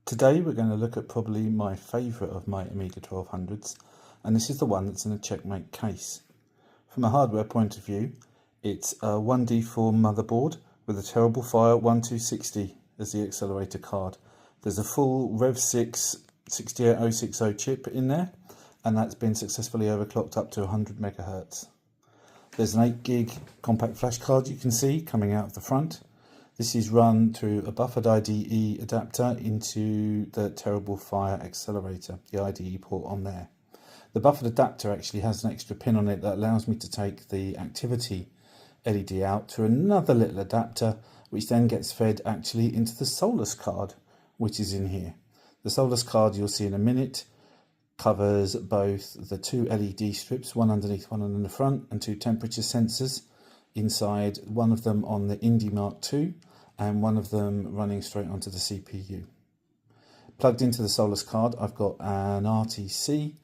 Today we're going to look at probably my favourite of my Amiga 1200s, and this is the one that's in a Checkmate case. From a hardware point of view, it's a 1D4 motherboard with a Terrible Fire 1260 as the accelerator card. There's a full Rev 6 68060 chip in there, and that's been successfully overclocked up to 100 MHz. There's an 8 gig compact flash card you can see coming out of the front. This is run through a buffered IDE adapter into the Terrible Fire accelerator, the IDE port on there. The buffered adapter actually has an extra pin on it that allows me to take the activity LED out to another little adapter, which then gets fed actually into the Solas card, which is in here. The Solas card, you'll see in a minute, covers both the two LED strips, one underneath, one on the front, and two temperature sensors inside, one of them on the Indy Mark II and one of them running straight onto the CPU. Plugged into the Solas card, I've got an RTC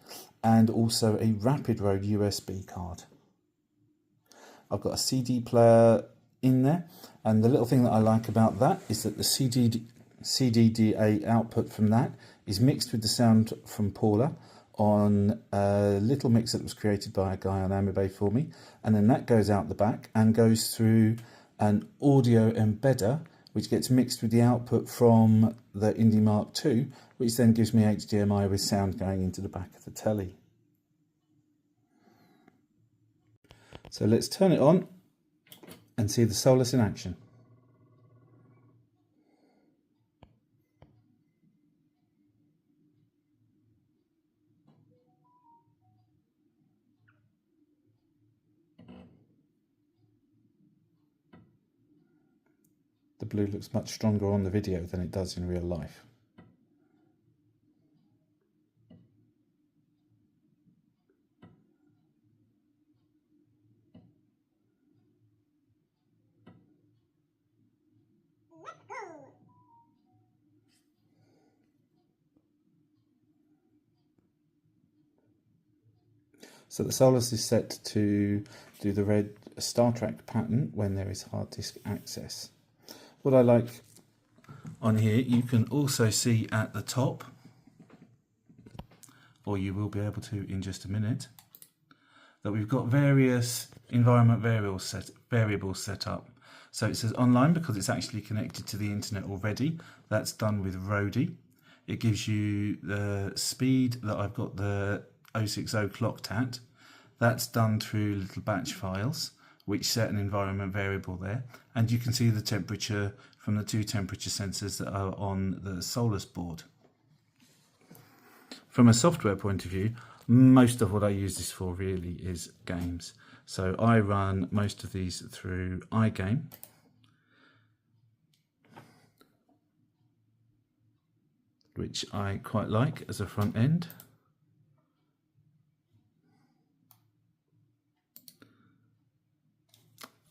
and also a Rapid Road USB card. I've got a CD player in there, and the little thing that I like about that is that the CDDA output from that is mixed with the sound from Paula on a little mixer that was created by a guy on Amiga for me, and then that goes out the back and goes through an audio embedder which gets mixed with the output from the Indy Mark II, which then gives me HDMI with sound going into the back of the telly. So let's turn it on and see the Solas in action. The blue looks much stronger on the video than it does in real life. So the Solas is set to do the red Star Trek pattern when there is hard disk access. What I like on here, you can also see at the top, or you will be able to in just a minute, that we've got various environment variables set up. So it says online because it's actually connected to the internet already. That's done with Rody. It gives you the speed that I've got the 060 clocked at. That's done through little batch files, which set an environment variable there, and you can see the temperature from the two temperature sensors that are on the Solas board. From a software point of view, most of what I use this for really is games. So I run most of these through iGame, which I quite like as a front end.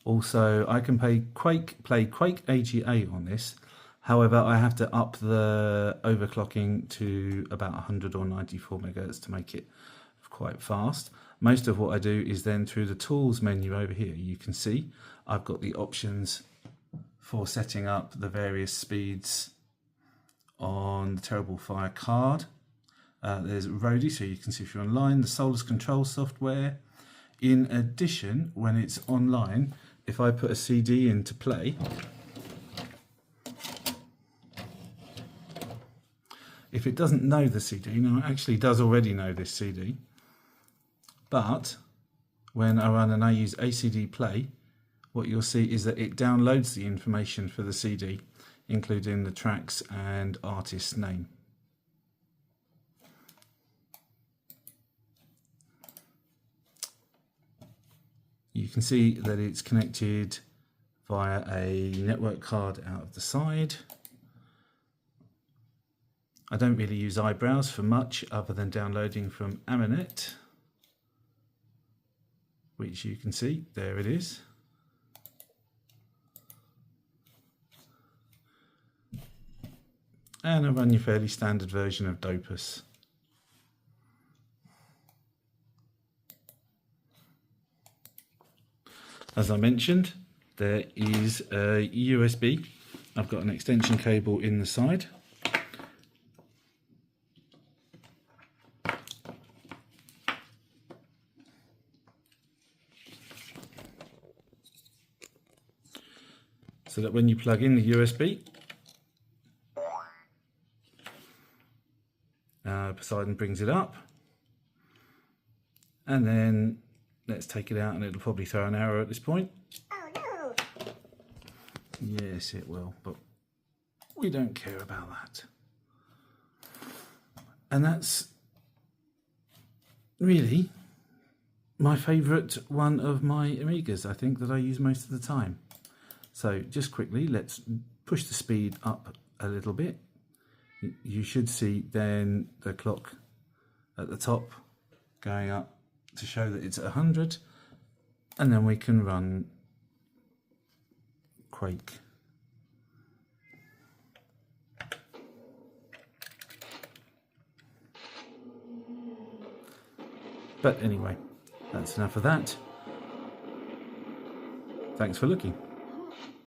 Also, I can play Quake AGA on this. However, I have to up the overclocking to about 100 or 94 MHz to make it quite fast. Most of what I do is then through the tools menu over here. You can see I've got the options for setting up the various speeds on the Terrible Fire card. There's Rody, so you can see if you're online, the Solas control software. In addition, when it's online, if I put a CD in to play, if it doesn't know the CD, now it actually does already know this CD, but when I run and I use ACD play, what you'll see is that it downloads the information for the CD, including the tracks and artist's name. You can see that it's connected via a network card out of the side. I don't really use iBrowse for much other than downloading from Aminet, which you can see, there it is. And I run your fairly standard version of Dopus. As I mentioned, there is a USB. I've got an extension cable in the side. so that when you plug in the USB, Poseidon brings it up, and then let's take it out, and it'll probably throw an error at this point. Oh no! Yes, it will, but we don't care about that. And that's really my favourite one of my Amigas, I think, that I use most of the time. So just quickly, let's push the speed up a little bit. You should see then the clock at the top going up to show that it's at 100, and then we can run Quake. But anyway, that's enough of that. Thanks for looking.